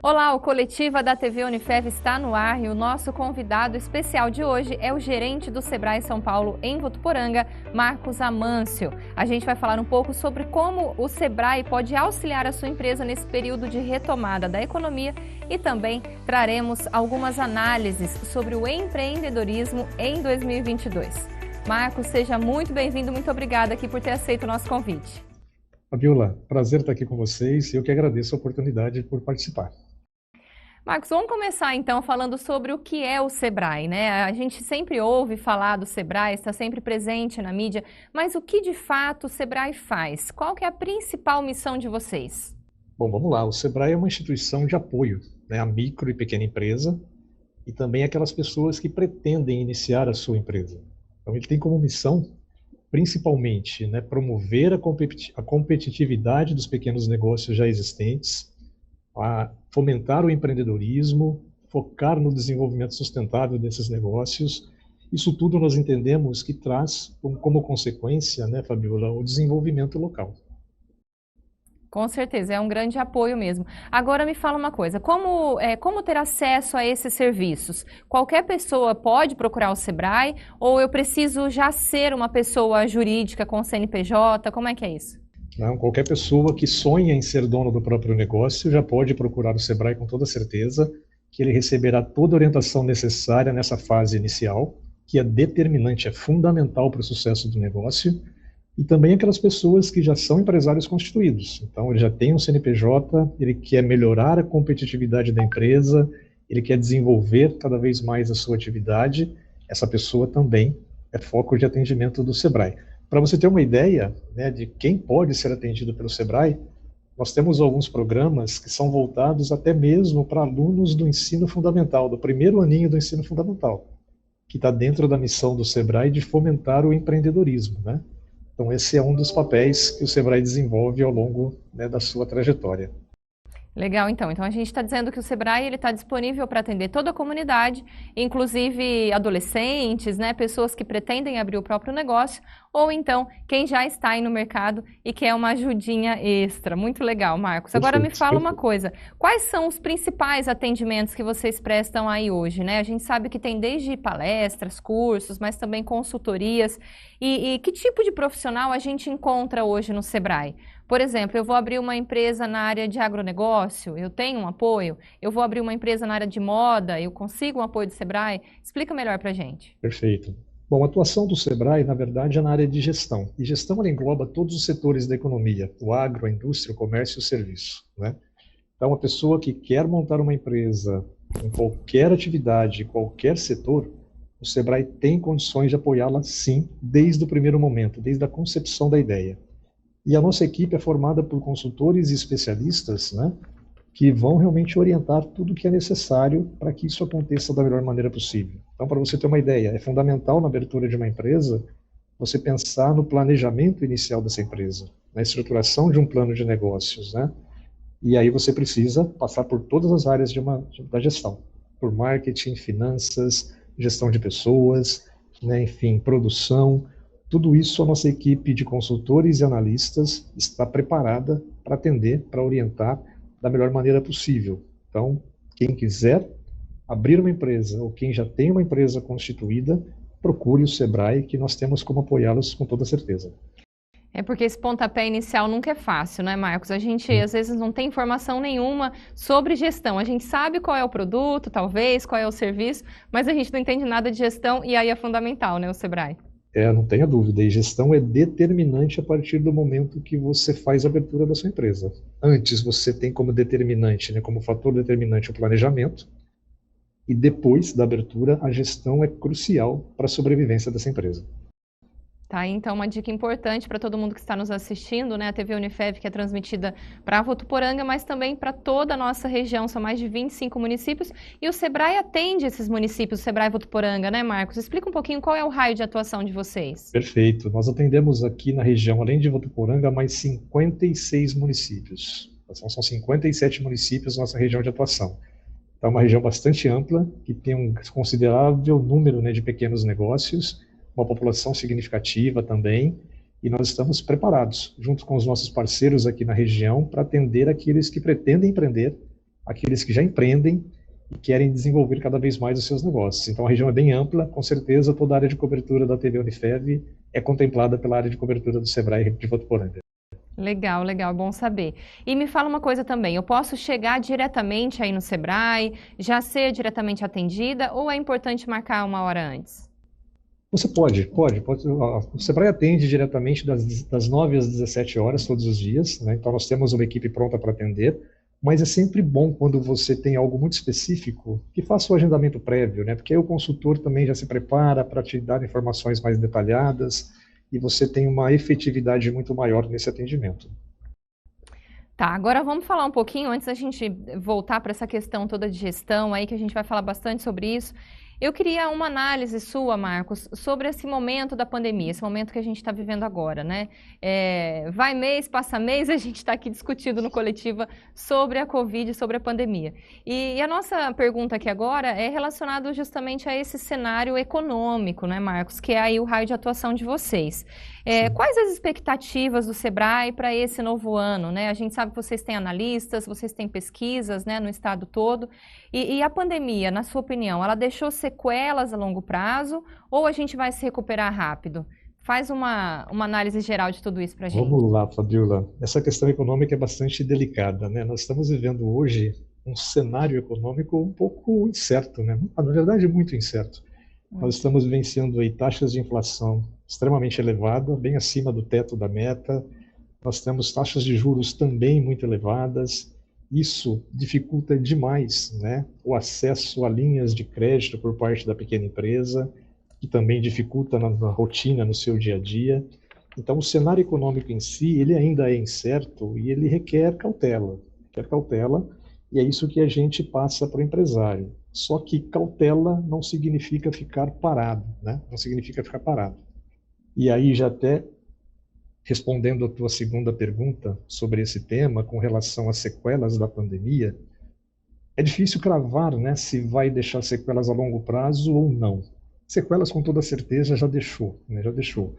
Olá, o Coletiva da TV Unifev está no ar e o nosso convidado especial de hoje é o gerente do Sebrae São Paulo em Votuporanga, Marcos Amâncio. A gente vai falar um pouco sobre como o Sebrae pode auxiliar a sua empresa nesse período de retomada da economia e também traremos algumas análises sobre o empreendedorismo em 2022. Marcos, seja muito bem-vindo, muito obrigada aqui por ter aceito o nosso convite. Fabiola, prazer estar aqui com vocês e eu que agradeço a oportunidade por participar. Marcos, vamos começar então falando sobre o que é o Sebrae, né? A gente sempre ouve falar do Sebrae, está sempre presente na mídia, mas o que de fato o Sebrae faz? Qual que é a principal missão de vocês? Bom, vamos lá. O Sebrae é uma instituição de apoio, né, à micro e pequena empresa e também aquelas pessoas que pretendem iniciar a sua empresa. Então, ele tem como missão, principalmente, né, promover a competitividade dos pequenos negócios já existentes, a fomentar o empreendedorismo, focar no desenvolvimento sustentável desses negócios. Isso tudo nós entendemos que traz como consequência, né, Fabiola, o desenvolvimento local. Com certeza, é um grande apoio mesmo. Agora me fala uma coisa, como ter acesso a esses serviços? Qualquer pessoa pode procurar o Sebrae ou eu preciso já ser uma pessoa jurídica com CNPJ? Como é que é isso? Não, qualquer pessoa que sonha em ser dono do próprio negócio já pode procurar o Sebrae com toda certeza, que ele receberá toda a orientação necessária nessa fase inicial, que é determinante, é fundamental para o sucesso do negócio, e também aquelas pessoas que já são empresários constituídos. Então, ele já tem um CNPJ, ele quer melhorar a competitividade da empresa, ele quer desenvolver cada vez mais a sua atividade, essa pessoa também é foco de atendimento do Sebrae. Para você ter uma ideia, né, de quem pode ser atendido pelo Sebrae, nós temos alguns programas que são voltados até mesmo para alunos do ensino fundamental, do primeiro aninho do ensino fundamental, que está dentro da missão do Sebrae de fomentar o empreendedorismo, né? Então, esse é um dos papéis que o Sebrae desenvolve ao longo, né, da sua trajetória. Legal, então. Então a gente está dizendo que o Sebrae ele está disponível para atender toda a comunidade, inclusive adolescentes, né, pessoas que pretendem abrir o próprio negócio, ou então quem já está aí no mercado e quer uma ajudinha extra. Muito legal, Marcos. Agora me Perfeito, fala uma perfeito. coisa: quais são os principais atendimentos que vocês prestam aí hoje, né? A gente sabe que tem desde palestras, cursos, mas também consultorias. E que tipo de profissional a gente encontra hoje no Sebrae? Por exemplo, eu vou abrir uma empresa na área de agronegócio, eu tenho um apoio. Eu vou abrir uma empresa na área de moda, eu consigo um apoio do Sebrae. Explica melhor para a gente. Perfeito. Bom, a atuação do Sebrae, na verdade, é na área de gestão. E gestão ela engloba todos os setores da economia, o agro, a indústria, o comércio e o serviço, né? Então, a pessoa que quer montar uma empresa em qualquer atividade, qualquer setor, o Sebrae tem condições de apoiá-la, sim, desde o primeiro momento, desde a concepção da ideia. E a nossa equipe é formada por consultores e especialistas, né, que vão realmente orientar tudo o que é necessário para que isso aconteça da melhor maneira possível. Então, para você ter uma ideia, é fundamental na abertura de uma empresa você pensar no planejamento inicial dessa empresa, na estruturação de um plano de negócios, né? E aí você precisa passar por todas as áreas da gestão, por marketing, finanças, gestão de pessoas, né, enfim, produção. Tudo isso a nossa equipe de consultores e analistas está preparada para atender, para orientar da melhor maneira possível. Então, quem quiser abrir uma empresa ou quem já tem uma empresa constituída, procure o Sebrae, que nós temos como apoiá-los com toda certeza. É porque esse pontapé inicial nunca é fácil, né, Marcos? A gente às vezes não tem informação nenhuma sobre gestão. A gente sabe qual é o produto, talvez, qual é o serviço, mas a gente não entende nada de gestão e aí é fundamental, né, o Sebrae? Não tenha dúvida, e gestão é determinante a partir do momento que você faz a abertura da sua empresa. Antes você tem como determinante, né, como fator determinante o planejamento, e depois da abertura a gestão é crucial para a sobrevivência dessa empresa. Tá, então uma dica importante para todo mundo que está nos assistindo, né? A TV Unifev que é transmitida para Votuporanga, mas também para toda a nossa região, são mais de 25 municípios, e o Sebrae atende esses municípios, o Sebrae Votuporanga, né, Marcos? Explica um pouquinho qual é o raio de atuação de vocês. Perfeito. Nós atendemos aqui na região, além de Votuporanga, mais 56 municípios. São 57 municípios na nossa região de atuação. Então, é uma região bastante ampla, que tem um considerável número, né, de pequenos negócios, uma população significativa também, e nós estamos preparados, junto com os nossos parceiros aqui na região, para atender aqueles que pretendem empreender aqueles que já empreendem e querem desenvolver cada vez mais os seus negócios. Então, a região é bem ampla, com certeza toda a área de cobertura da TV Unifev é contemplada pela área de cobertura do Sebrae de Votuporanga. Legal, legal, bom saber. E me fala uma coisa também, eu posso chegar diretamente aí no Sebrae, já ser diretamente atendida, ou é importante marcar uma hora antes? Você pode. O Sebrae atende diretamente das 9 às 17 horas todos os dias, né? Então nós temos uma equipe pronta para atender, mas é sempre bom quando você tem algo muito específico que faça o agendamento prévio, né? Porque aí o consultor também já se prepara para te dar informações mais detalhadas e você tem uma efetividade muito maior nesse atendimento. Tá, agora vamos falar um pouquinho, antes da gente voltar para essa questão toda de gestão aí, que a gente vai falar bastante sobre isso. Eu queria uma análise sua, Marcos, sobre esse momento da pandemia, esse momento que a gente está vivendo agora, né? Vai mês, passa mês, a gente está aqui discutindo no Coletiva sobre a Covid, sobre a pandemia. E a nossa pergunta aqui agora é relacionada justamente a esse cenário econômico, né, Marcos? Que é aí o raio de atuação de vocês. Quais as expectativas do Sebrae para esse novo ano, né? A gente sabe que vocês têm analistas, vocês têm pesquisas, né, no estado todo. E a pandemia, na sua opinião, ela deixou sequelas a longo prazo ou a gente vai se recuperar rápido? Faz uma análise geral de tudo isso para a gente. Vamos lá, Fabiola. Essa questão econômica é bastante delicada, né? Nós estamos vivendo hoje um cenário econômico um pouco incerto, né? Na verdade, muito incerto. Nós estamos vivenciando aí taxas de inflação extremamente elevadas, bem acima do teto da meta. Nós temos taxas de juros também muito elevadas. Isso dificulta demais, né, o acesso a linhas de crédito por parte da pequena empresa, que também dificulta na rotina, no seu dia a dia. Então, o cenário econômico em si, ele ainda é incerto e ele requer cautela, e é isso que a gente passa para o empresário. Só que cautela não significa ficar parado, né? Não significa ficar parado. E aí, já até respondendo a tua segunda pergunta sobre esse tema, com relação às sequelas da pandemia, é difícil cravar, né, se vai deixar sequelas a longo prazo ou não. Sequelas, com toda certeza, já deixou, né, já deixou.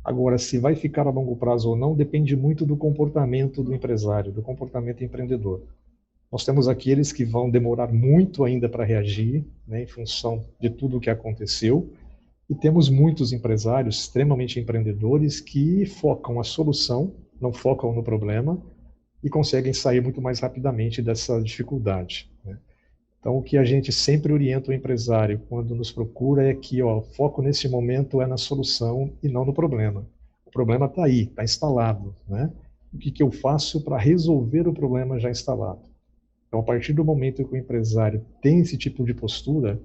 Agora, se vai ficar a longo prazo ou não, depende muito do comportamento do empresário, do comportamento empreendedor. Nós temos aqueles que vão demorar muito ainda para reagir, né, em função de tudo o que aconteceu, e temos muitos empresários extremamente empreendedores que focam a solução, não focam no problema, e conseguem sair muito mais rapidamente dessa dificuldade, né? Então, o que a gente sempre orienta o empresário quando nos procura é que o foco nesse momento é na solução e não no problema. O problema está aí, está instalado, né? O que eu faço para resolver o problema já instalado? Então, a partir do momento que o empresário tem esse tipo de postura,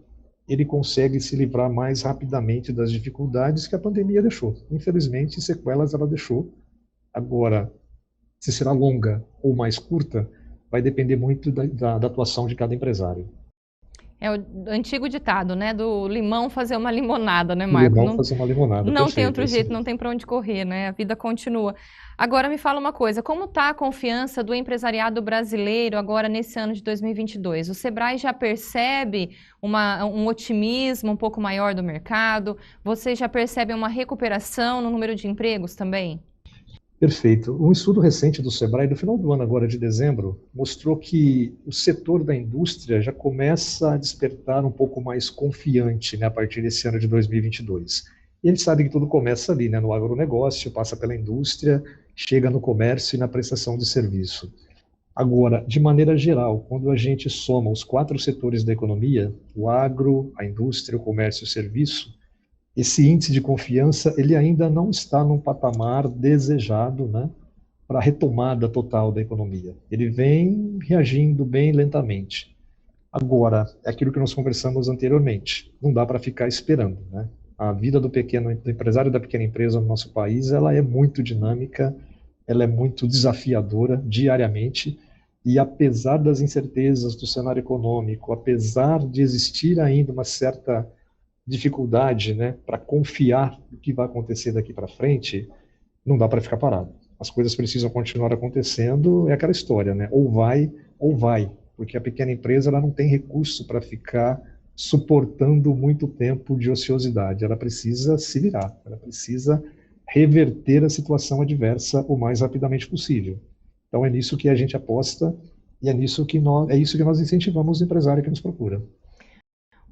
ele consegue se livrar mais rapidamente das dificuldades que a pandemia deixou. Infelizmente, sequelas ela deixou. Agora, se será longa ou mais curta, vai depender muito da atuação de cada empresário. É o antigo ditado, né? Do limão fazer uma limonada, né, O Marco? limão fazer uma limonada. Não tem Perfeito, outro jeito, não tem para onde correr, né? A vida continua. Agora me fala uma coisa, como está a confiança do empresariado brasileiro agora nesse ano de 2022? O Sebrae já percebe um otimismo um pouco maior do mercado? Vocês já percebem uma recuperação no número de empregos também? Perfeito. Um estudo recente do Sebrae, do final do ano agora, de dezembro, mostrou que o setor da indústria já começa a despertar um pouco mais confiante, né, a partir desse ano de 2022. E a gente sabe que tudo começa ali, né, no agronegócio, passa pela indústria, chega no comércio e na prestação de serviço. Agora, de maneira geral, quando a gente soma os 4 setores da economia, o agro, a indústria, o comércio e o serviço, esse índice de confiança ele ainda não está num patamar desejado, né, para a retomada total da economia. Ele vem reagindo bem lentamente. Agora, é aquilo que nós conversamos anteriormente, não dá para ficar esperando, né? A vida do empresário da pequena empresa no nosso país, ela é muito dinâmica, ela é muito desafiadora diariamente, e apesar das incertezas do cenário econômico, apesar de existir ainda uma certa dificuldade, né, para confiar no que vai acontecer daqui para frente, não dá para ficar parado. As coisas precisam continuar acontecendo, é aquela história, né? Ou vai, porque a pequena empresa ela não tem recurso para ficar suportando muito tempo de ociosidade. Ela precisa se virar, ela precisa reverter a situação adversa o mais rapidamente possível. Então é nisso que a gente aposta E é isso que nós incentivamos o empresário que nos procura.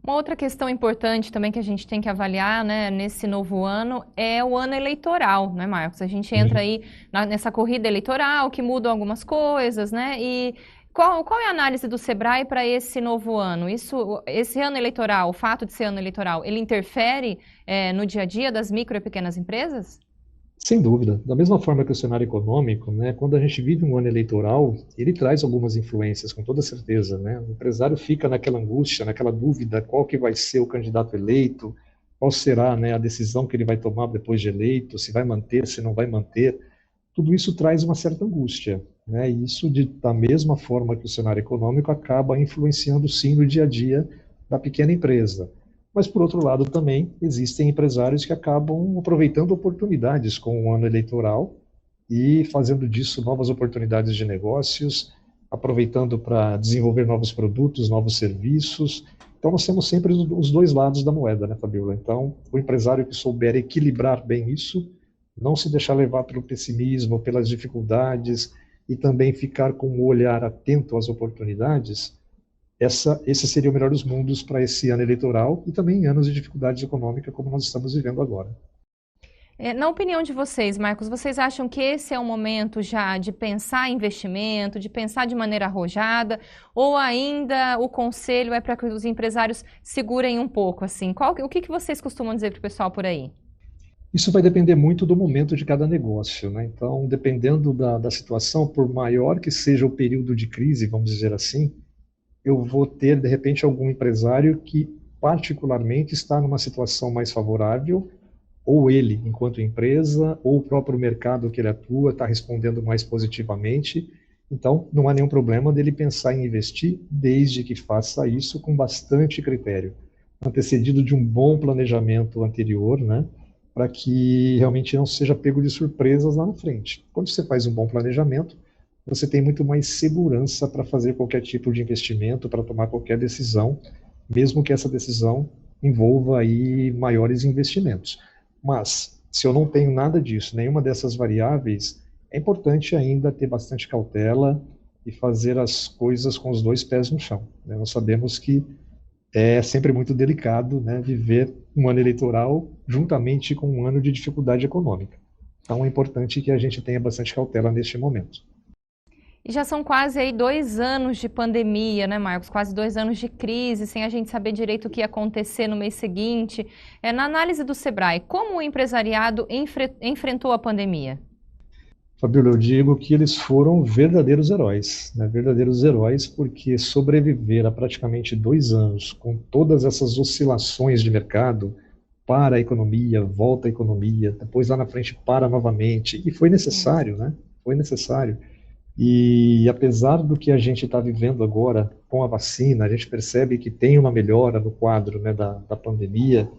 Uma outra questão importante também que a gente tem que avaliar, né, nesse novo ano é o ano eleitoral, né, Marcos? A gente entra aí nessa corrida eleitoral que mudam algumas coisas, né? E qual é a análise do Sebrae para esse novo ano? Esse ano eleitoral, o fato de ser ano eleitoral, ele interfere, no dia a dia das micro e pequenas empresas? Sem dúvida. Da mesma forma que o cenário econômico, né, quando a gente vive um ano eleitoral, ele traz algumas influências, com toda certeza, né? O empresário fica naquela angústia, naquela dúvida, qual que vai ser o candidato eleito, qual será, né, a decisão que ele vai tomar depois de eleito, se vai manter, se não vai manter. Tudo isso traz uma certa angústia, né? E isso, da mesma forma que o cenário econômico, acaba influenciando, sim, no dia a dia da pequena empresa. Mas, por outro lado, também existem empresários que acabam aproveitando oportunidades com o ano eleitoral e fazendo disso novas oportunidades de negócios, aproveitando para desenvolver novos produtos, novos serviços. Então, nós temos sempre os dois lados da moeda, né, Fabiola? Então, o empresário que souber equilibrar bem isso, não se deixar levar pelo pessimismo, pelas dificuldades, e também ficar com o olhar atento às oportunidades, esse seria o melhor dos mundos para esse ano eleitoral e também em anos de dificuldade econômica como nós estamos vivendo agora. Na opinião de vocês, Marcos, vocês acham que esse é o momento já de pensar em investimento, de pensar de maneira arrojada, ou ainda o conselho é para que os empresários segurem um pouco, assim? O que vocês costumam dizer para o pessoal por aí? Isso vai depender muito do momento de cada negócio, né? Então, dependendo da situação, por maior que seja o período de crise, vamos dizer assim, eu vou ter, de repente, algum empresário que particularmente está numa situação mais favorável, ou ele, enquanto empresa, ou o próprio mercado que ele atua está respondendo mais positivamente. Então, não há nenhum problema dele pensar em investir, desde que faça isso com bastante critério, antecedido de um bom planejamento anterior, né? Para que realmente não seja pego de surpresas lá na frente. Quando você faz um bom planejamento, você tem muito mais segurança para fazer qualquer tipo de investimento, para tomar qualquer decisão, mesmo que essa decisão envolva aí maiores investimentos. Mas, se eu não tenho nada disso, nenhuma dessas variáveis, é importante ainda ter bastante cautela e fazer as coisas com os dois pés no chão, né? Nós sabemos que é sempre muito delicado, né, viver um ano eleitoral juntamente com um ano de dificuldade econômica. Então é importante que a gente tenha bastante cautela neste momento. E já são quase aí 2 anos de pandemia, né, Marcos? Quase 2 anos de crise, sem a gente saber direito o que ia acontecer no mês seguinte. Na análise do Sebrae, como o empresariado enfrentou a pandemia? Fabíola, eu digo que eles foram verdadeiros heróis, né? Verdadeiros heróis, porque sobreviver a praticamente 2 anos com todas essas oscilações de mercado, para a economia, volta à economia, depois lá na frente para novamente, e foi necessário, né? Foi necessário. E apesar do que a gente está vivendo agora com a vacina, a gente percebe que tem uma melhora no quadro, né, da pandemia.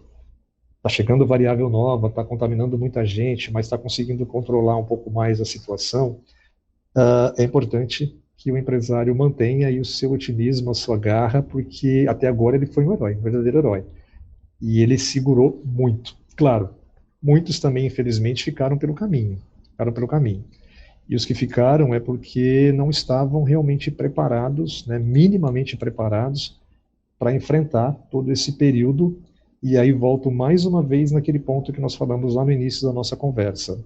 Está chegando variável nova, está contaminando muita gente, mas está conseguindo controlar um pouco mais a situação. É importante que o empresário mantenha aí o seu otimismo, a sua garra, porque até agora ele foi um herói, um verdadeiro herói. E ele segurou muito. Claro, muitos também, infelizmente, ficaram pelo caminho. E os que ficaram é porque não estavam realmente preparados, né, minimamente preparados, para enfrentar todo esse período. E aí volto mais uma vez naquele ponto que nós falamos lá no início da nossa conversa.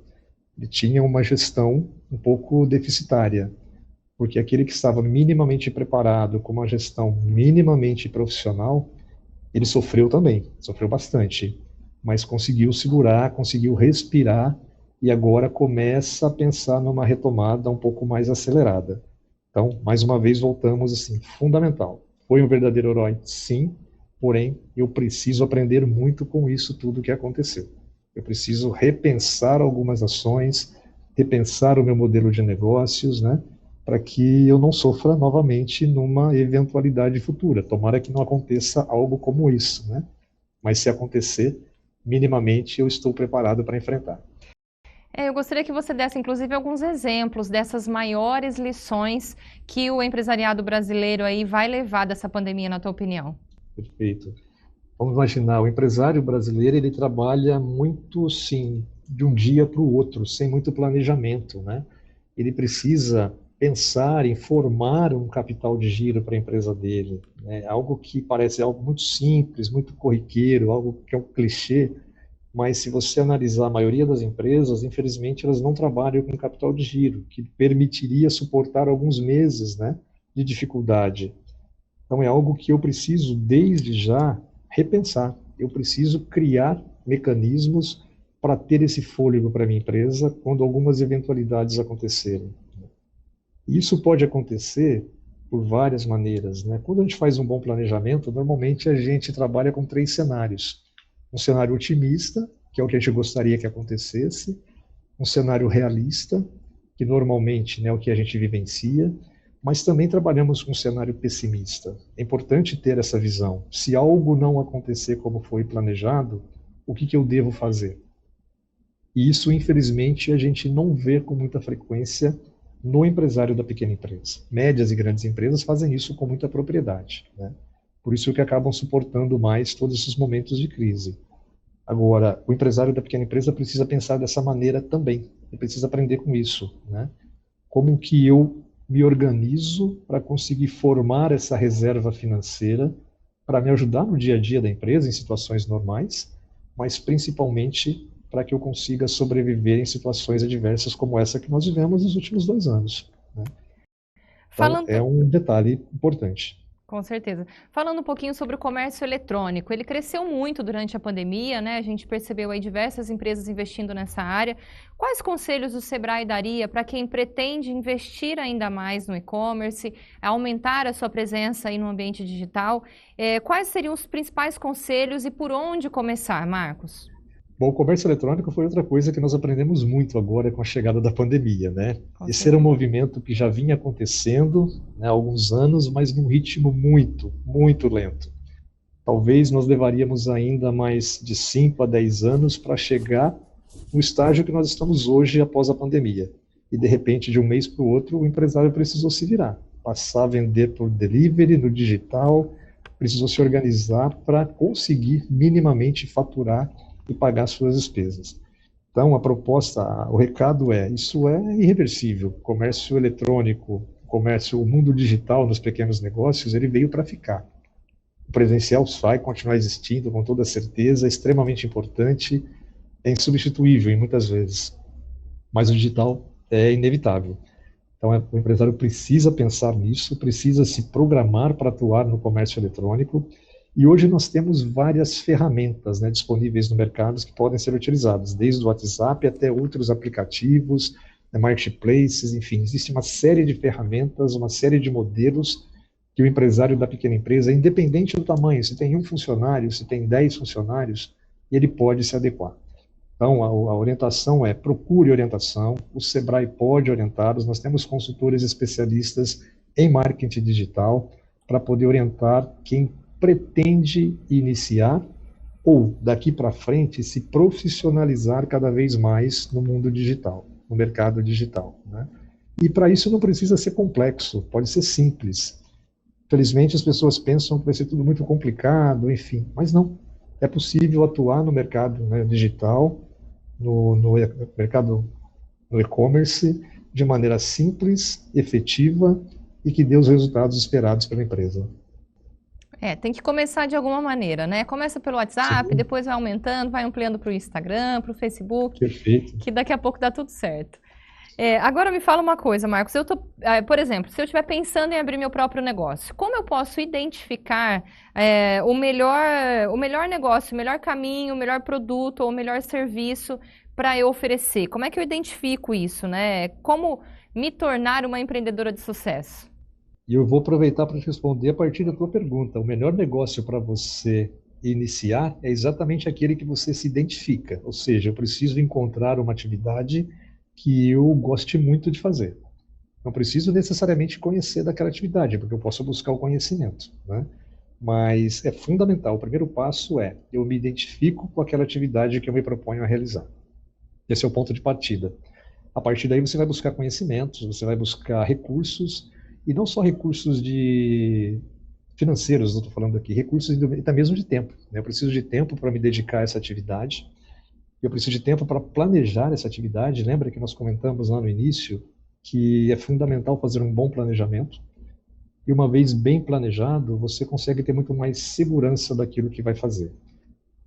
Ele tinha uma gestão um pouco deficitária, porque aquele que estava minimamente preparado, com uma gestão minimamente profissional, ele sofreu também, sofreu bastante, mas conseguiu segurar, conseguiu respirar, e agora começa a pensar numa retomada um pouco mais acelerada. Então, mais uma vez, voltamos assim, fundamental. Foi um verdadeiro herói, sim, porém, eu preciso aprender muito com isso tudo que aconteceu. Eu preciso repensar algumas ações, repensar o meu modelo de negócios, né, para que eu não sofra novamente numa eventualidade futura. Tomara que não aconteça algo como isso, né? Mas se acontecer, minimamente eu estou preparado para enfrentar. Eu gostaria que você desse, inclusive, alguns exemplos dessas maiores lições que o empresariado brasileiro aí vai levar dessa pandemia, na tua opinião. Perfeito. Vamos imaginar, o empresário brasileiro, ele trabalha muito, sim, de um dia para o outro, sem muito planejamento, né? Ele precisa pensar em formar um capital de giro para a empresa dele, né? Algo que parece algo muito simples, muito corriqueiro, algo que é um clichê, mas se você analisar a maioria das empresas, infelizmente elas não trabalham com capital de giro, que permitiria suportar alguns meses, né, de dificuldade. Então é algo que eu preciso desde já repensar. Eu preciso criar mecanismos para ter esse fôlego para minha empresa quando algumas eventualidades acontecerem. Isso pode acontecer por várias maneiras, né? Quando a gente faz um bom planejamento, normalmente a gente trabalha com 3 cenários. Um cenário otimista, que é o que a gente gostaria que acontecesse, um cenário realista, que normalmente, né, é o que a gente vivencia, mas também trabalhamos com um cenário pessimista. É importante ter essa visão. Se algo não acontecer como foi planejado, o que eu devo fazer? E isso, infelizmente, a gente não vê com muita frequência no empresário da pequena empresa. Médias e grandes empresas fazem isso com muita propriedade, né? Por isso que acabam suportando mais todos esses momentos de crise. Agora, o empresário da pequena empresa precisa pensar dessa maneira também. Ele precisa aprender com isso, né? Como que eu me organizo para conseguir formar essa reserva financeira para me ajudar no dia a dia da empresa, em situações normais, mas principalmente para que eu consiga sobreviver em situações adversas como essa que nós vivemos nos últimos 2 anos, né? Então, Falando, é um detalhe importante. com certeza. Falando um pouquinho sobre o comércio eletrônico, ele cresceu muito durante a pandemia, né? A gente percebeu aí diversas empresas investindo nessa área. Quais conselhos o Sebrae daria para quem pretende investir ainda mais no e-commerce, aumentar a sua presença aí no ambiente digital? Quais seriam os principais conselhos e por onde começar, Marcos? Bom, o comércio eletrônico foi outra coisa que nós aprendemos muito agora com a chegada da pandemia, né? Com Esse era um certeza. movimento que já vinha acontecendo, né, há alguns anos, mas num ritmo muito, muito lento. Talvez nós levaríamos ainda mais de 5 a 10 anos para chegar no estágio que nós estamos hoje após a pandemia. E, de repente, de um mês para o outro, o empresário precisou se virar, passar a vender por delivery, no digital, precisou se organizar para conseguir minimamente faturar e pagar suas despesas. Então, a proposta, o recado é, isso é irreversível. O comércio eletrônico, o mundo digital nos pequenos negócios, ele veio para ficar. O presencial vai continuar existindo, com toda certeza, é extremamente importante, é insubstituível em muitas vezes, mas o digital é inevitável. Então, o empresário precisa pensar nisso, precisa se programar para atuar no comércio eletrônico. E hoje nós temos várias ferramentas, né, disponíveis no mercado que podem ser utilizadas, desde o WhatsApp até outros aplicativos, né, marketplaces, enfim, existe uma série de ferramentas, uma série de modelos que o empresário da pequena empresa, independente do tamanho, se tem 1 funcionário, se tem 10 funcionários, ele pode se adequar. Então, a orientação é, procure orientação, o Sebrae pode orientá-los, nós temos consultores especialistas em marketing digital para poder orientar quem pretende iniciar ou, daqui para frente, se profissionalizar cada vez mais no mundo digital, no mercado digital, né? E para isso não precisa ser complexo, pode ser simples. Infelizmente, as pessoas pensam que vai ser tudo muito complicado, enfim, mas não. É possível atuar no mercado, né, digital, no mercado, no e-commerce, de maneira simples, efetiva e que dê os resultados esperados pela empresa. Tem que começar de alguma maneira, né? Começa pelo WhatsApp, Sim, depois vai aumentando, vai ampliando para o Instagram, para o Facebook, perfeito. que daqui a pouco dá tudo certo. Agora me fala uma coisa, Marcos. Por exemplo, se eu estiver pensando em abrir meu próprio negócio, como eu posso identificar o melhor negócio, o melhor caminho, o melhor produto ou o melhor serviço para eu oferecer? Como é que eu identifico isso, né? Como me tornar uma empreendedora de sucesso? E eu vou aproveitar para te responder a partir da tua pergunta. O melhor negócio para você iniciar é exatamente aquele que você se identifica. Ou seja, eu preciso encontrar uma atividade que eu goste muito de fazer. Não preciso necessariamente conhecer daquela atividade, porque eu posso buscar o conhecimento, né? Mas é fundamental. O primeiro passo é eu me identifico com aquela atividade que eu me proponho a realizar. Esse é o ponto de partida. A partir daí você vai buscar conhecimentos, você vai buscar recursos, e não só recursos financeiros, eu estou falando aqui, recursos até mesmo de tempo, né? Eu preciso de tempo para me dedicar a essa atividade, eu preciso de tempo para planejar essa atividade. Lembra que nós comentamos lá no início que é fundamental fazer um bom planejamento. E uma vez bem planejado, você consegue ter muito mais segurança daquilo que vai fazer.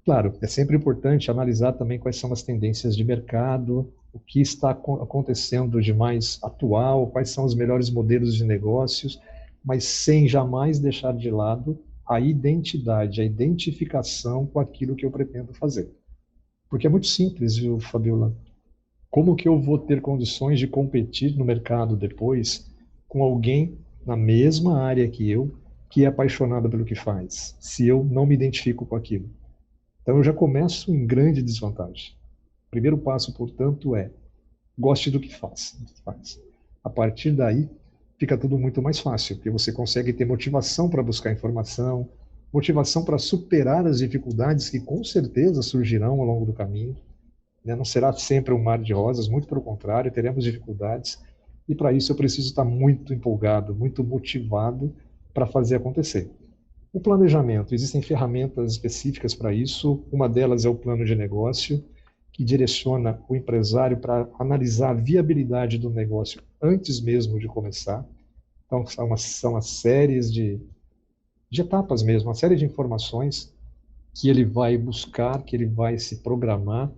Claro, é sempre importante analisar também quais são as tendências de mercado, o que está acontecendo de mais atual, quais são os melhores modelos de negócios, mas sem jamais deixar de lado a identidade, a identificação com aquilo que eu pretendo fazer. Porque é muito simples, viu, Fabiola? Como que eu vou ter condições de competir no mercado depois com alguém na mesma área que é apaixonado pelo que faz, se eu não me identifico com aquilo? Então eu já começo em grande desvantagem. O primeiro passo, portanto, é goste do que faz. A partir daí, fica tudo muito mais fácil, porque você consegue ter motivação para buscar informação, motivação para superar as dificuldades que com certeza surgirão ao longo do caminho. Não será sempre um mar de rosas, muito pelo contrário, teremos dificuldades, e para isso eu preciso estar muito empolgado, muito motivado para fazer acontecer. O planejamento, existem ferramentas específicas para isso, uma delas é o plano de negócio, que direciona o empresário para analisar a viabilidade do negócio antes mesmo de começar. Então, são as séries de etapas mesmo, uma série de informações que ele vai buscar, que ele vai se programar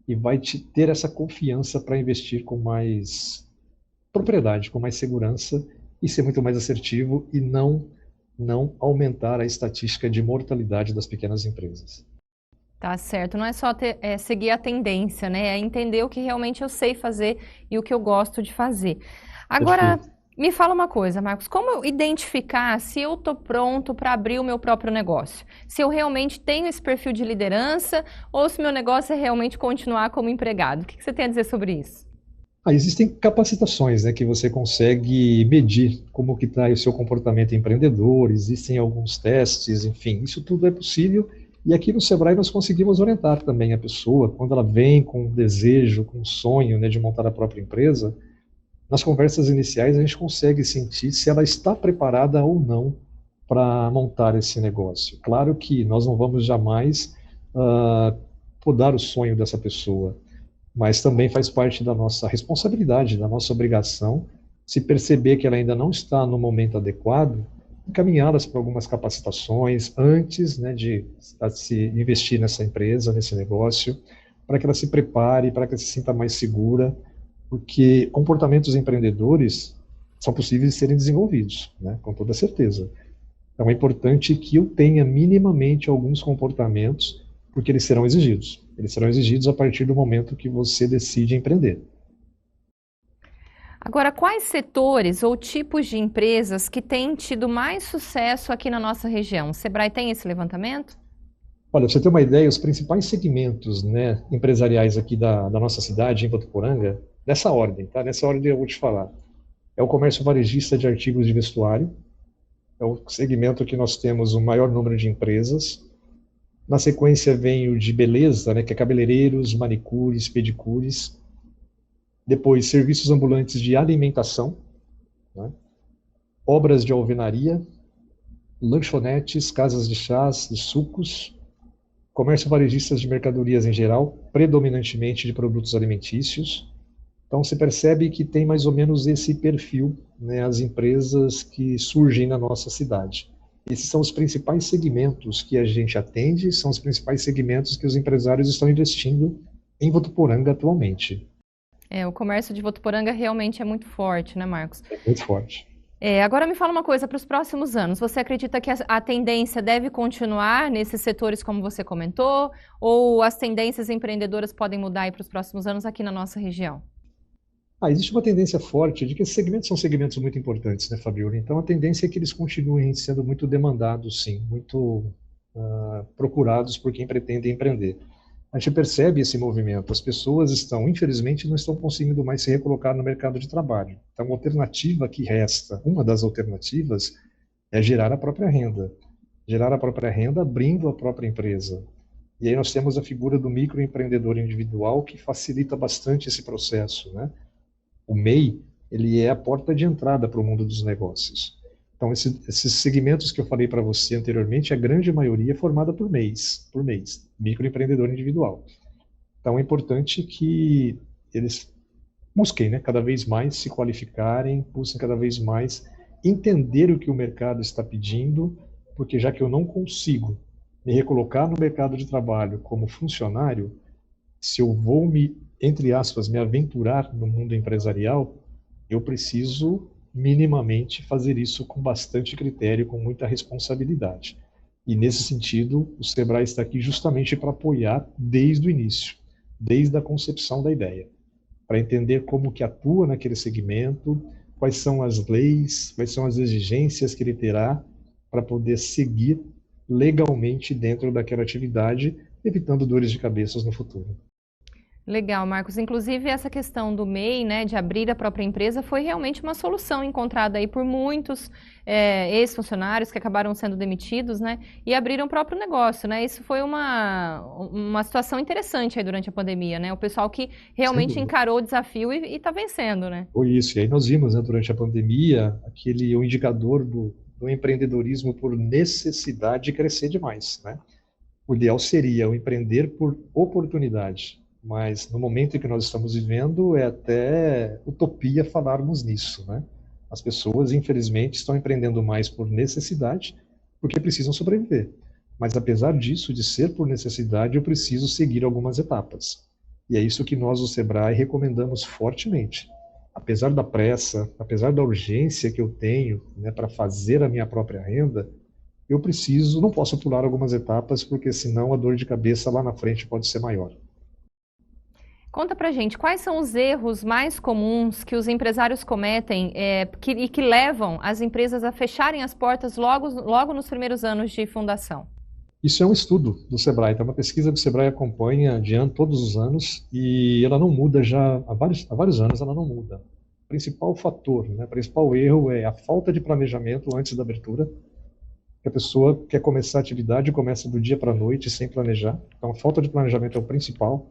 e vai ter essa confiança para investir com mais propriedade, com mais segurança e ser muito mais assertivo e não aumentar a estatística de mortalidade das pequenas empresas. Tá certo, não é só seguir a tendência, né? É entender o que realmente eu sei fazer e o que eu gosto de fazer. Agora, Perfeito. me fala uma coisa, Marcos, como eu identificar se eu estou pronto para abrir o meu próprio negócio? Se eu realmente tenho esse perfil de liderança ou se meu negócio é realmente continuar como empregado? O que você tem a dizer sobre isso? Existem capacitações, né, que você consegue medir como que está o seu comportamento empreendedor, existem alguns testes, enfim, isso tudo é possível. E aqui no Sebrae nós conseguimos orientar também a pessoa, quando ela vem com um desejo, com um sonho, né, de montar a própria empresa, nas conversas iniciais a gente consegue sentir se ela está preparada ou não para montar esse negócio. Claro que nós não vamos jamais podar o sonho dessa pessoa, mas também faz parte da nossa responsabilidade, da nossa obrigação, se perceber que ela ainda não está no momento adequado, encaminhá-las para algumas capacitações antes, né, de se investir nessa empresa, nesse negócio, para que ela se prepare, para que ela se sinta mais segura, porque comportamentos empreendedores são possíveis de serem desenvolvidos, né, com toda certeza. Então é importante que eu tenha minimamente alguns comportamentos, porque eles serão exigidos. Eles serão exigidos a partir do momento que você decide empreender. Agora, quais setores ou tipos de empresas que têm tido mais sucesso aqui na nossa região? O Sebrae tem esse levantamento? Olha, pra você ter uma ideia, os principais segmentos, né, empresariais aqui da nossa cidade, em Votuporanga, nessa ordem, tá? Nessa ordem eu vou te falar. É o comércio varejista de artigos de vestuário, é o segmento que nós temos o maior número de empresas. Na sequência vem o de beleza, né, que é cabeleireiros, manicures, pedicures. Depois, serviços ambulantes de alimentação, né, obras de alvenaria, lanchonetes, casas de chás, de sucos, comércio varejistas de mercadorias em geral, predominantemente de produtos alimentícios. Então, se percebe que tem mais ou menos esse perfil, né, as empresas que surgem na nossa cidade. Esses são os principais segmentos que a gente atende, são os principais segmentos que os empresários estão investindo em Votuporanga atualmente. O comércio de Votuporanga realmente é muito forte, né, Marcos? É muito forte. Agora me fala uma coisa, para os próximos anos, você acredita que a tendência deve continuar nesses setores como você comentou, ou as tendências empreendedoras podem mudar para os próximos anos aqui na nossa região? Existe uma tendência forte de que esses segmentos são segmentos muito importantes, né, Fabiola? Então, a tendência é que eles continuem sendo muito demandados, sim, muito procurados por quem pretende empreender. A gente percebe esse movimento. As pessoas infelizmente, não estão conseguindo mais se recolocar no mercado de trabalho. Então, a alternativa que resta, uma das alternativas, é gerar a própria renda. Gerar a própria renda abrindo a própria empresa. E aí nós temos a figura do microempreendedor individual que facilita bastante esse processo, né? O MEI, ele é a porta de entrada para o mundo dos negócios. Então, esses segmentos que eu falei para você anteriormente, a grande maioria é formada por mês, microempreendedor individual. Então, é importante que eles busquem, né, cada vez mais se qualificarem, busquem cada vez mais entender o que o mercado está pedindo, porque já que eu não consigo me recolocar no mercado de trabalho como funcionário, se eu vou entre aspas, me aventurar no mundo empresarial, eu preciso minimamente fazer isso com bastante critério, com muita responsabilidade. E nesse sentido, o Sebrae está aqui justamente para apoiar desde o início, desde a concepção da ideia, para entender como que atua naquele segmento, quais são as leis, quais são as exigências que ele terá para poder seguir legalmente dentro daquela atividade, evitando dores de cabeça no futuro. Legal, Marcos. Inclusive, essa questão do MEI, né, de abrir a própria empresa, foi realmente uma solução encontrada aí por muitos ex-funcionários que acabaram sendo demitidos, né, e abriram o próprio negócio, né? Isso foi uma situação interessante aí durante a pandemia, né? O pessoal que realmente encarou o desafio e está vencendo, né? Foi isso. E aí nós vimos, né, durante a pandemia, o indicador do empreendedorismo por necessidade crescer demais, né? O ideal seria o empreender por oportunidade. Mas no momento em que nós estamos vivendo, é até utopia falarmos nisso, né? As pessoas, infelizmente, estão empreendendo mais por necessidade, porque precisam sobreviver. Mas apesar disso, de ser por necessidade, eu preciso seguir algumas etapas. E é isso que nós, do Sebrae, recomendamos fortemente. Apesar da pressa, apesar da urgência que eu tenho, né, para fazer a minha própria renda, eu não posso pular algumas etapas, porque senão a dor de cabeça lá na frente pode ser maior. Conta pra gente, quais são os erros mais comuns que os empresários cometem e que levam as empresas a fecharem as portas logo nos primeiros anos de fundação? Isso é um estudo do Sebrae, é uma pesquisa que o Sebrae acompanha de ano todos os anos e ela não muda já, há vários anos ela não muda. O principal fator, né, o principal erro é a falta de planejamento antes da abertura, que a pessoa quer começar a atividade e começa do dia para a noite sem planejar. Então a falta de planejamento é o principal.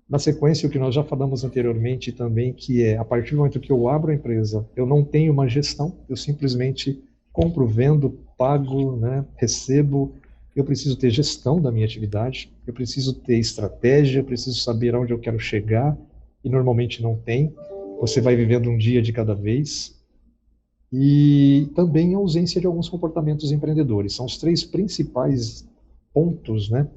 Na sequência, o que nós já falamos anteriormente também, que é, a partir do momento que eu abro a empresa, eu não tenho uma gestão, eu simplesmente compro, vendo, pago, né, recebo. Eu preciso ter gestão da minha atividade, eu preciso ter estratégia, eu preciso saber aonde eu quero chegar, e normalmente não tem. Você vai vivendo um dia de cada vez. E também a ausência de alguns comportamentos empreendedores. São os três principais pontos, né,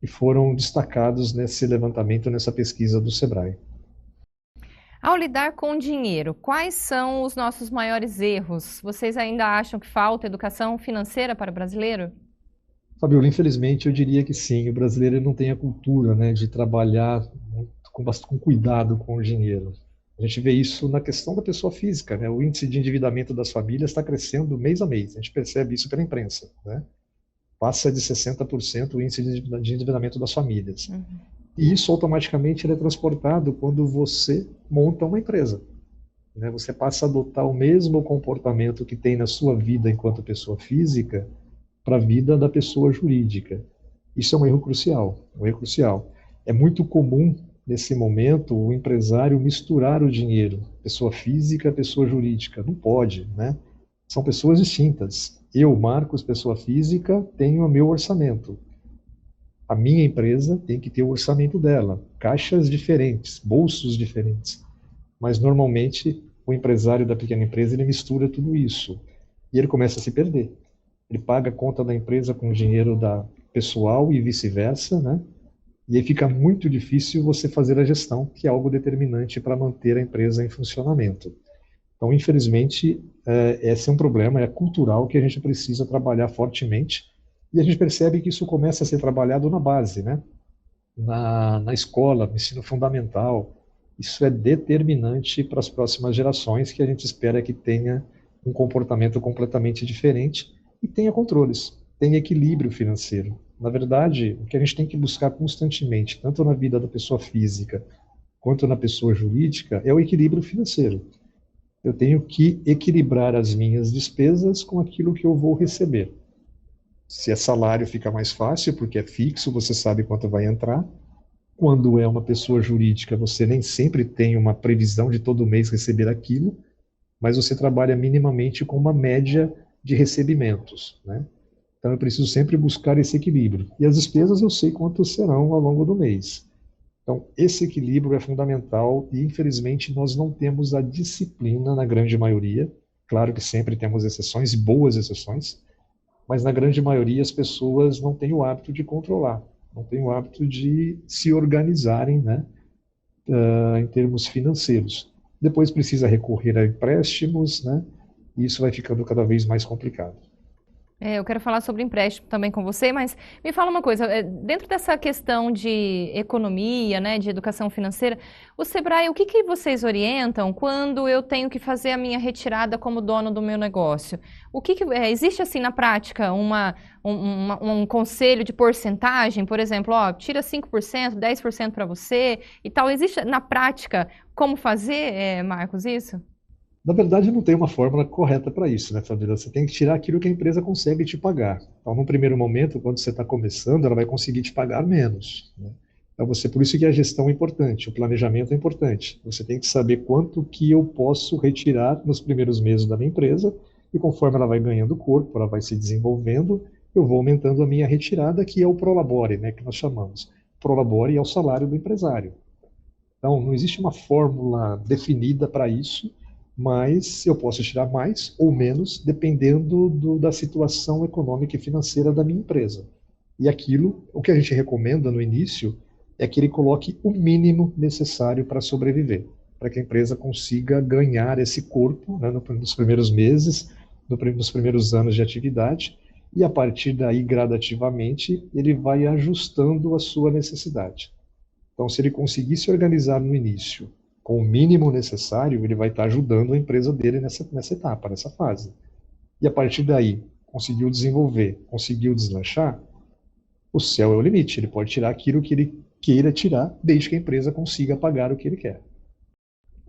que foram destacados nesse levantamento, nessa pesquisa do Sebrae. Ao lidar com dinheiro, quais são os nossos maiores erros? Vocês ainda acham que falta educação financeira para o brasileiro? Fabiola, infelizmente eu diria que sim. O brasileiro não tem a cultura, né, de trabalhar com cuidado com o dinheiro. A gente vê isso na questão da pessoa física, né? O índice de endividamento das famílias está crescendo mês a mês. A gente percebe isso pela imprensa, né? Passa de 60% o índice de endividamento das famílias. Uhum. E isso automaticamente é transportado quando você monta uma empresa, né? Você passa a adotar o mesmo comportamento que tem na sua vida enquanto pessoa física para a vida da pessoa jurídica. Isso é um erro crucial, um erro crucial. É muito comum, nesse momento, o empresário misturar o dinheiro, pessoa física, pessoa jurídica. Não pode, né? São pessoas distintas. Eu, Marcos, pessoa física, tenho o meu orçamento. A minha empresa tem que ter o orçamento dela. Caixas diferentes, bolsos diferentes. Mas, normalmente, o empresário da pequena empresa, ele mistura tudo isso. E ele começa a se perder. Ele paga a conta da empresa com o dinheiro da pessoal e vice-versa, né? E aí fica muito difícil você fazer a gestão, que é algo determinante para manter a empresa em funcionamento. Então, infelizmente, esse é um problema, é cultural, que a gente precisa trabalhar fortemente, e a gente percebe que isso começa a ser trabalhado na base, né? Na escola, no ensino fundamental. Isso é determinante para as próximas gerações, que a gente espera que tenha um comportamento completamente diferente e tenha controles, tenha equilíbrio financeiro. Na verdade, o que a gente tem que buscar constantemente, tanto na vida da pessoa física quanto na pessoa jurídica, é o equilíbrio financeiro. Eu tenho que equilibrar as minhas despesas com aquilo que eu vou receber. Se é salário, fica mais fácil, porque é fixo, você sabe quanto vai entrar. Quando é uma pessoa jurídica, você nem sempre tem uma previsão de todo mês receber aquilo, mas você trabalha minimamente com uma média de recebimentos, né? Então eu preciso sempre buscar esse equilíbrio. E as despesas eu sei quanto serão ao longo do mês. Então, esse equilíbrio é fundamental e, infelizmente, nós não temos a disciplina na grande maioria. Claro que sempre temos exceções, boas exceções, mas na grande maioria as pessoas não têm o hábito de controlar, não têm o hábito de se organizarem, né, em termos financeiros. Depois precisa recorrer a empréstimos, né, e isso vai ficando cada vez mais complicado. Eu quero falar sobre empréstimo também com você, mas me fala uma coisa, dentro dessa questão de economia, né, de educação financeira, o Sebrae, o que que vocês orientam quando eu tenho que fazer a minha retirada como dono do meu negócio? O que que existe assim na prática um conselho de porcentagem, por exemplo, ó, tira 5%, 10% para você e tal. Existe na prática como fazer, Marcos, isso? Na verdade, não tem uma fórmula correta para isso, né, Fabíola? Você tem que tirar aquilo que a empresa consegue te pagar. Então, no primeiro momento, quando você está começando, ela vai conseguir te pagar menos, né? Então, por isso que a gestão é importante, o planejamento é importante. Você tem que saber quanto que eu posso retirar nos primeiros meses da minha empresa e conforme ela vai ganhando corpo, ela vai se desenvolvendo, eu vou aumentando a minha retirada, que é o prolabore, né, que nós chamamos. Prolabore é o salário do empresário. Então, não existe uma fórmula definida para isso, mas eu posso tirar mais ou menos dependendo da situação econômica e financeira da minha empresa. E aquilo, o que a gente recomenda no início, é que ele coloque o mínimo necessário para sobreviver, para que a empresa consiga ganhar esse corpo, né, nos primeiros meses, nos primeiros anos de atividade, e a partir daí, gradativamente, ele vai ajustando a sua necessidade. Então, se ele conseguir se organizar no início com o mínimo necessário, ele vai estar ajudando a empresa dele nessa etapa, nessa fase. E a partir daí, conseguiu desenvolver, conseguiu deslanchar, o céu é o limite. Ele pode tirar aquilo que ele queira tirar, desde que a empresa consiga pagar o que ele quer.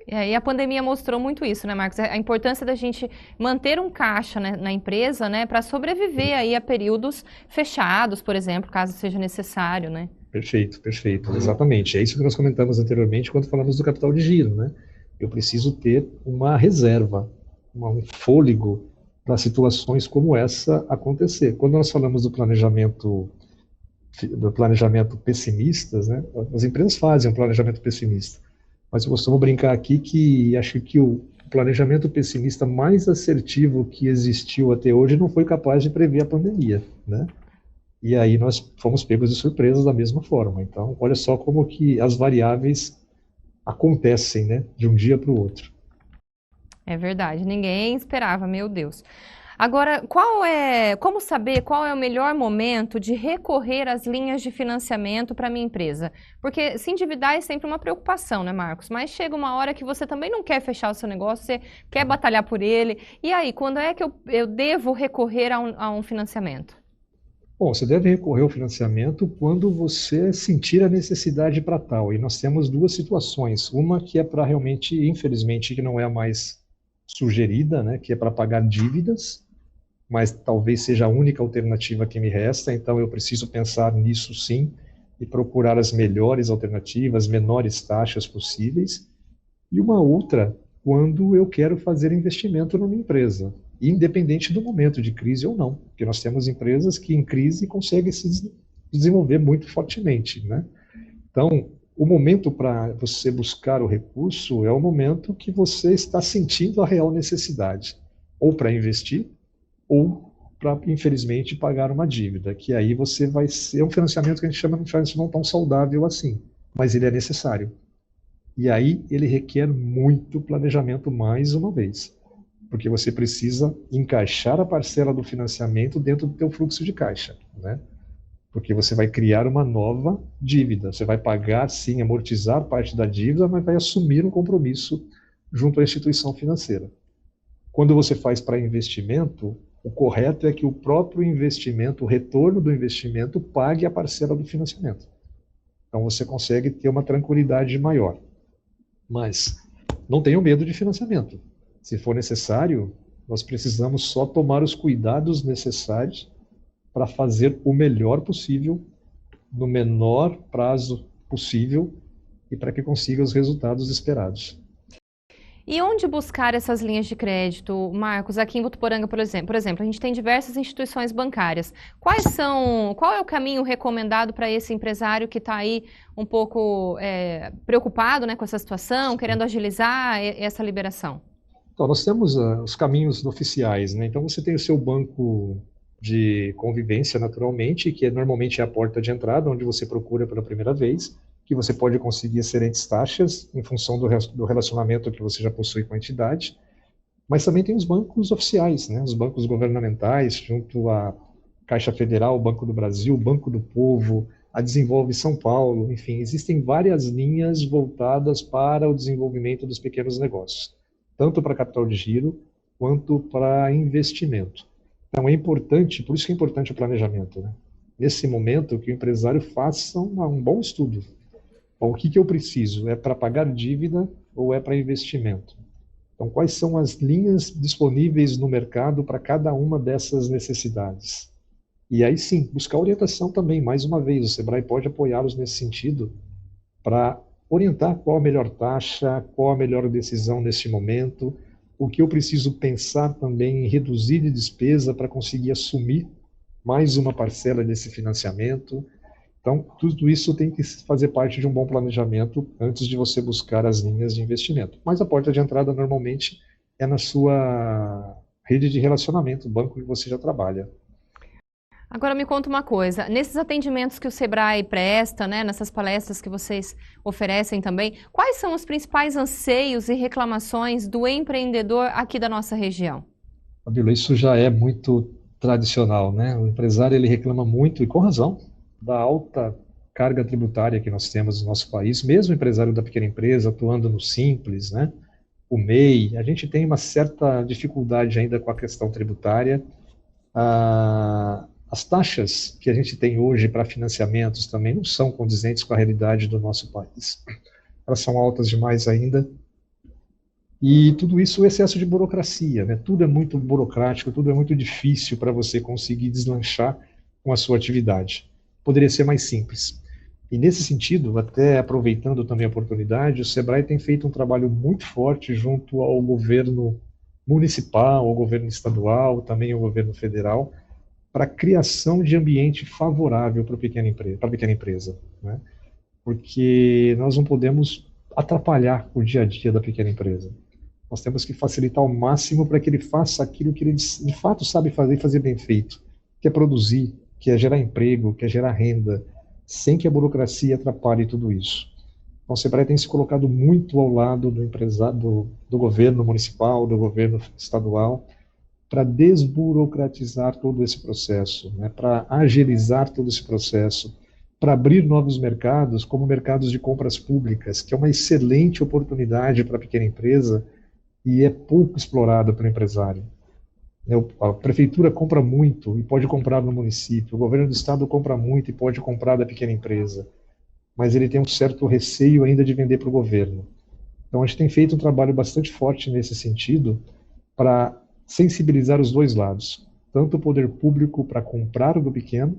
E a pandemia mostrou muito isso, né, Marcos? A importância da gente manter um caixa, né, na empresa, né, para sobreviver aí a períodos fechados, por exemplo, caso seja necessário, né? Perfeito, perfeito, exatamente. É isso que nós comentamos anteriormente quando falamos do capital de giro, né? Eu preciso ter uma reserva, um fôlego para situações como essa acontecer. Quando nós falamos do planejamento pessimistas, né? As empresas fazem um planejamento pessimista, mas eu costumo brincar aqui que acho que o planejamento pessimista mais assertivo que existiu até hoje não foi capaz de prever a pandemia, né? E aí nós fomos pegos de surpresa da mesma forma. Então, olha só como que as variáveis acontecem, né, de um dia para o outro. É verdade, ninguém esperava, meu Deus. Agora, como saber qual é o melhor momento de recorrer às linhas de financiamento para minha empresa? Porque se endividar é sempre uma preocupação, né, Marcos? Mas chega uma hora que você também não quer fechar o seu negócio, você quer batalhar por ele. E aí, quando é que eu devo recorrer a um financiamento? Bom, você deve recorrer ao financiamento quando você sentir a necessidade para tal. E nós temos duas situações. Uma que é para realmente, infelizmente, que não é a mais sugerida, né, que é para pagar dívidas, mas talvez seja a única alternativa que me resta, então eu preciso pensar nisso sim e procurar as melhores alternativas, menores taxas possíveis. E uma outra, quando eu quero fazer investimento numa empresa, independente do momento de crise ou não, porque nós temos empresas que em crise conseguem se desenvolver muito fortemente, né? Então, o momento para você buscar o recurso é o momento que você está sentindo a real necessidade, ou para investir, ou para, infelizmente, pagar uma dívida, que aí você vai ser um financiamento que a gente chama de financiamento não tão saudável assim, mas ele é necessário. E aí ele requer muito planejamento mais uma vez, porque você precisa encaixar a parcela do financiamento dentro do teu fluxo de caixa, né? Porque você vai criar uma nova dívida, você vai pagar sim, amortizar parte da dívida, mas vai assumir um compromisso junto à instituição financeira. Quando você faz para investimento, o correto é que o próprio investimento, o retorno do investimento, pague a parcela do financiamento. Então você consegue ter uma tranquilidade maior. Mas não tenham medo de financiamento. Se for necessário, nós precisamos só tomar os cuidados necessários para fazer o melhor possível, no menor prazo possível e para que consiga os resultados esperados. E onde buscar essas linhas de crédito, Marcos? Aqui em Votuporanga, por exemplo, a gente tem diversas instituições bancárias. Qual é o caminho recomendado para esse empresário que está aí um pouco preocupado, né, com essa situação, querendo agilizar essa liberação? Então, nós temos os caminhos oficiais, né? Então, você tem o seu banco de convivência, naturalmente, que normalmente é a porta de entrada, onde você procura pela primeira vez, que você pode conseguir excelentes taxas em função do relacionamento que você já possui com a entidade. Mas também tem os bancos oficiais, né? Os bancos governamentais, junto à Caixa Federal, o Banco do Brasil, o Banco do Povo, a Desenvolve São Paulo, enfim, existem várias linhas voltadas para o desenvolvimento dos pequenos negócios, tanto para capital de giro quanto para investimento. Então é importante, por isso que é importante o planejamento, né? Nesse momento, que o empresário faça um bom estudo. Bom, o que eu preciso? É para pagar dívida ou é para investimento? Então, quais são as linhas disponíveis no mercado para cada uma dessas necessidades? E aí sim, buscar orientação também, mais uma vez, o Sebrae pode apoiá-los nesse sentido, para orientar qual a melhor taxa, qual a melhor decisão nesse momento, o que eu preciso pensar também em reduzir de despesa para conseguir assumir mais uma parcela desse financiamento. Então, tudo isso tem que fazer parte de um bom planejamento antes de você buscar as linhas de investimento. Mas a porta de entrada, normalmente, é na sua rede de relacionamento, o banco que você já trabalha. Agora me conta uma coisa, nesses atendimentos que o Sebrae presta, né, nessas palestras que vocês oferecem também, quais são os principais anseios e reclamações do empreendedor aqui da nossa região? Fabíola, isso já é muito tradicional, né? O empresário ele reclama muito, e com razão, da alta carga tributária que nós temos no nosso país, mesmo o empresário da pequena empresa atuando no Simples, né? O MEI, a gente tem uma certa dificuldade ainda com a questão tributária. As taxas que a gente tem hoje para financiamentos também não são condizentes com a realidade do nosso país. Elas são altas demais ainda. E tudo isso o excesso de burocracia, né? Tudo é muito burocrático, tudo é muito difícil para você conseguir deslanchar com a sua atividade. Poderia ser mais simples. E nesse sentido, até aproveitando também a oportunidade, o Sebrae tem feito um trabalho muito forte junto ao governo municipal, ao governo estadual, também ao governo federal, para a criação de ambiente favorável para a pequena empresa, né? Porque nós não podemos atrapalhar o dia a dia da pequena empresa. Nós temos que facilitar ao máximo para que ele faça aquilo que ele de fato sabe fazer e fazer bem feito, que é produzir, que é gerar emprego, que é gerar renda, sem que a burocracia atrapalhe tudo isso. Então, o Sebrae tem se colocado muito ao lado do empresário, do governo municipal, do governo estadual, para desburocratizar todo esse processo, né, para agilizar todo esse processo, para abrir novos mercados, como mercados de compras públicas, que é uma excelente oportunidade para a pequena empresa e é pouco explorado pelo empresário. A prefeitura compra muito e pode comprar no município, o governo do estado compra muito e pode comprar da pequena empresa, mas ele tem um certo receio ainda de vender para o governo. Então, a gente tem feito um trabalho bastante forte nesse sentido para sensibilizar os dois lados, tanto o poder público para comprar do pequeno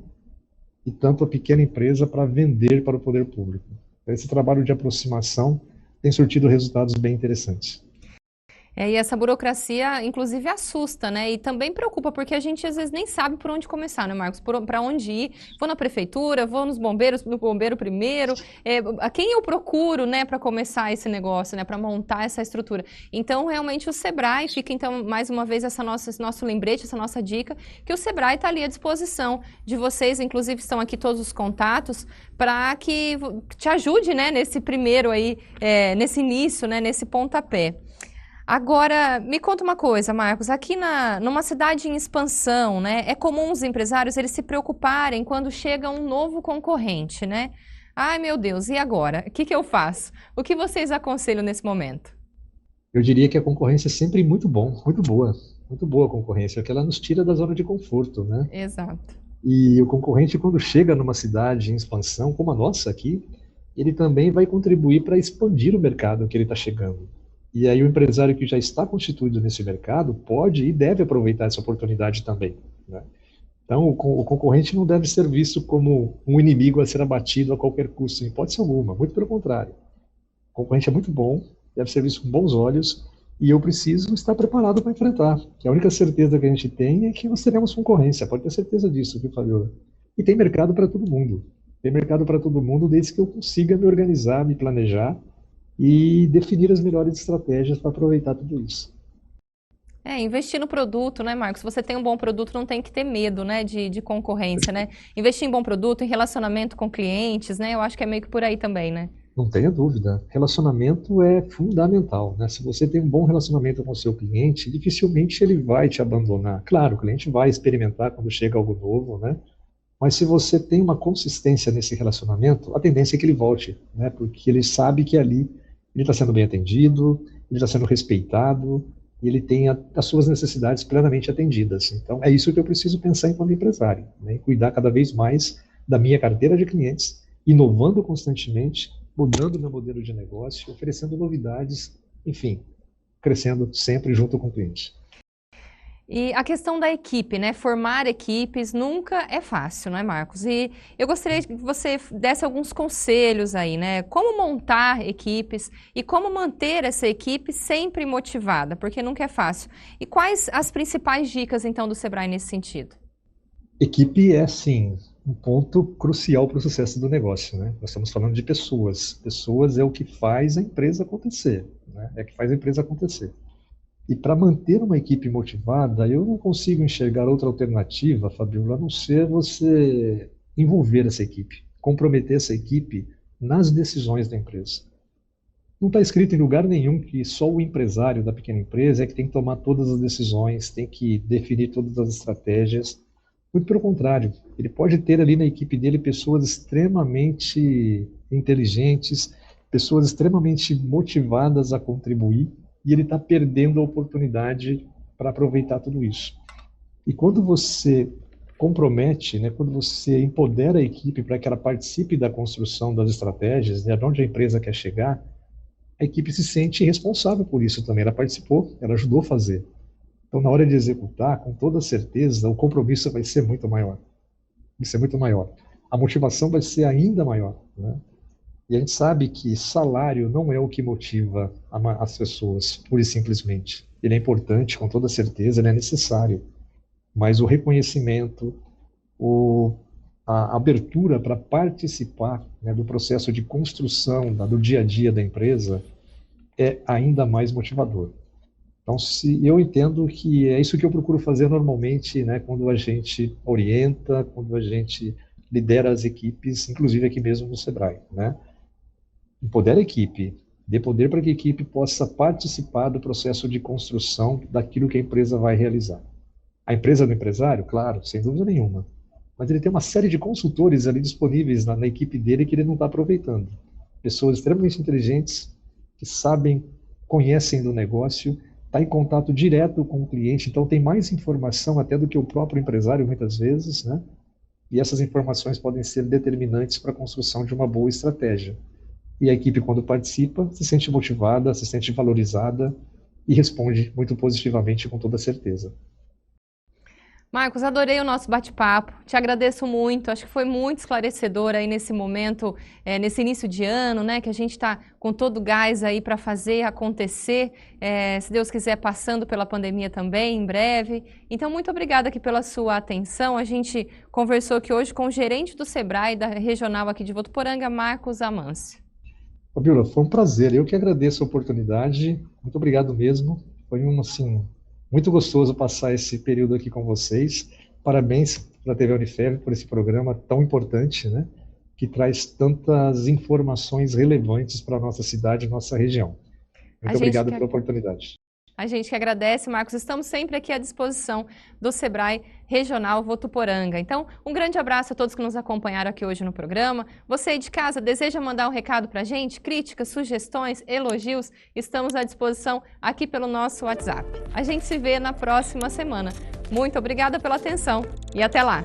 e tanto a pequena empresa para vender para o poder público. Esse trabalho de aproximação tem surtido resultados bem interessantes. E essa burocracia, inclusive, assusta, né? E também preocupa, porque a gente às vezes nem sabe por onde começar, né, Marcos? Para onde ir? Vou na prefeitura, vou nos bombeiros, no bombeiro primeiro. A quem eu procuro, né, para começar esse negócio, né, para montar essa estrutura? Então, realmente, o Sebrae fica, então, mais uma vez, esse nosso lembrete, essa nossa dica, que o Sebrae está ali à disposição de vocês, inclusive estão aqui todos os contatos, para que te ajude, né, nesse primeiro aí, nesse início, né, nesse pontapé. Agora, me conta uma coisa, Marcos, aqui numa cidade em expansão, né, é comum os empresários eles se preocuparem quando chega um novo concorrente, né? Ai, meu Deus, e agora? O que eu faço? O que vocês aconselham nesse momento? Eu diria que a concorrência é sempre muito boa a concorrência, porque ela nos tira da zona de conforto, né? Exato. E o concorrente, quando chega numa cidade em expansão, como a nossa aqui, ele também vai contribuir para expandir o mercado que ele está chegando. E aí o empresário que já está constituído nesse mercado pode e deve aproveitar essa oportunidade também, né? Então, o concorrente não deve ser visto como um inimigo a ser abatido a qualquer custo, em hipótese alguma, muito pelo contrário. O concorrente é muito bom, deve ser visto com bons olhos, e eu preciso estar preparado para enfrentar. Que a única certeza que a gente tem é que nós teremos concorrência, pode ter certeza disso, viu, Fabiola? E tem mercado para todo mundo. Tem mercado para todo mundo desde que eu consiga me organizar, me planejar e definir as melhores estratégias para aproveitar tudo isso. Investir no produto, né, Marcos? Se você tem um bom produto, não tem que ter medo, né, de concorrência, né? Investir em bom produto, em relacionamento com clientes, né? Eu acho que é meio que por aí também, né? Não tenha dúvida. Relacionamento é fundamental, né? Se você tem um bom relacionamento com o seu cliente, dificilmente ele vai te abandonar. Claro, o cliente vai experimentar quando chega algo novo, né? Mas se você tem uma consistência nesse relacionamento, a tendência é que ele volte, né? Porque ele sabe que ali ele está sendo bem atendido, ele está sendo respeitado, e ele tem as suas necessidades plenamente atendidas. Então, é isso que eu preciso pensar enquanto empresário, né? Em cuidar cada vez mais da minha carteira de clientes, inovando constantemente, mudando meu modelo de negócio, oferecendo novidades, enfim, crescendo sempre junto com o cliente. E a questão da equipe, né? Formar equipes nunca é fácil, não é, Marcos? E eu gostaria que você desse alguns conselhos aí, né? Como montar equipes e como manter essa equipe sempre motivada, porque nunca é fácil. E quais as principais dicas, então, do Sebrae nesse sentido? Equipe é, sim, um ponto crucial para o sucesso do negócio, né? Nós estamos falando de pessoas. Pessoas é o que faz a empresa acontecer, né? É o que faz a empresa acontecer. E para manter uma equipe motivada, eu não consigo enxergar outra alternativa, Fabiola, a não ser você envolver essa equipe, comprometer essa equipe nas decisões da empresa. Não está escrito em lugar nenhum que só o empresário da pequena empresa é que tem que tomar todas as decisões, tem que definir todas as estratégias. Muito pelo contrário, ele pode ter ali na equipe dele pessoas extremamente inteligentes, pessoas extremamente motivadas a contribuir, e ele está perdendo a oportunidade para aproveitar tudo isso. E quando você compromete, né, quando você empodera a equipe para que ela participe da construção das estratégias, né, de onde a empresa quer chegar, a equipe se sente responsável por isso também. Ela participou, ela ajudou a fazer. Então, na hora de executar, com toda certeza, o compromisso vai ser muito maior. Vai ser muito maior. A motivação vai ser ainda maior, né? E a gente sabe que salário não é o que motiva as pessoas, pura e simplesmente. Ele é importante, com toda certeza, ele é necessário. Mas o reconhecimento, a abertura para participar, né, do processo de construção do dia a dia da empresa é ainda mais motivador. Então, eu entendo que é isso que eu procuro fazer normalmente, né, quando a gente orienta, quando a gente lidera as equipes, inclusive aqui mesmo no Sebrae, né? Empodera a equipe, dê poder para que a equipe possa participar do processo de construção daquilo que a empresa vai realizar. A empresa do empresário, claro, sem dúvida nenhuma, mas ele tem uma série de consultores ali disponíveis na equipe dele que ele não está aproveitando. Pessoas extremamente inteligentes, que sabem, conhecem do negócio, está em contato direto com o cliente, então tem mais informação até do que o próprio empresário muitas vezes, né? E essas informações podem ser determinantes para a construção de uma boa estratégia. E a equipe, quando participa, se sente motivada, se sente valorizada e responde muito positivamente, com toda certeza. Marcos, adorei o nosso bate-papo, te agradeço muito, acho que foi muito esclarecedor aí nesse momento, nesse início de ano, né, que a gente está com todo o gás aí para fazer acontecer, se Deus quiser, passando pela pandemia também, em breve. Então, muito obrigada aqui pela sua atenção, a gente conversou aqui hoje com o gerente do Sebrae, da regional aqui de Votuporanga, Marcos Amâncio. Fabiola, foi um prazer, eu que agradeço a oportunidade, muito obrigado mesmo, foi muito gostoso passar esse período aqui com vocês. Parabéns para a TV Unifev por esse programa tão importante, né? Que traz tantas informações relevantes para a nossa cidade e nossa região. Muito obrigado pela oportunidade. A gente que agradece, Marcos. Estamos sempre aqui à disposição do Sebrae Regional Votuporanga. Então, um grande abraço a todos que nos acompanharam aqui hoje no programa. Você aí de casa deseja mandar um recado para a gente? Críticas, sugestões, elogios? Estamos à disposição aqui pelo nosso WhatsApp. A gente se vê na próxima semana. Muito obrigada pela atenção e até lá!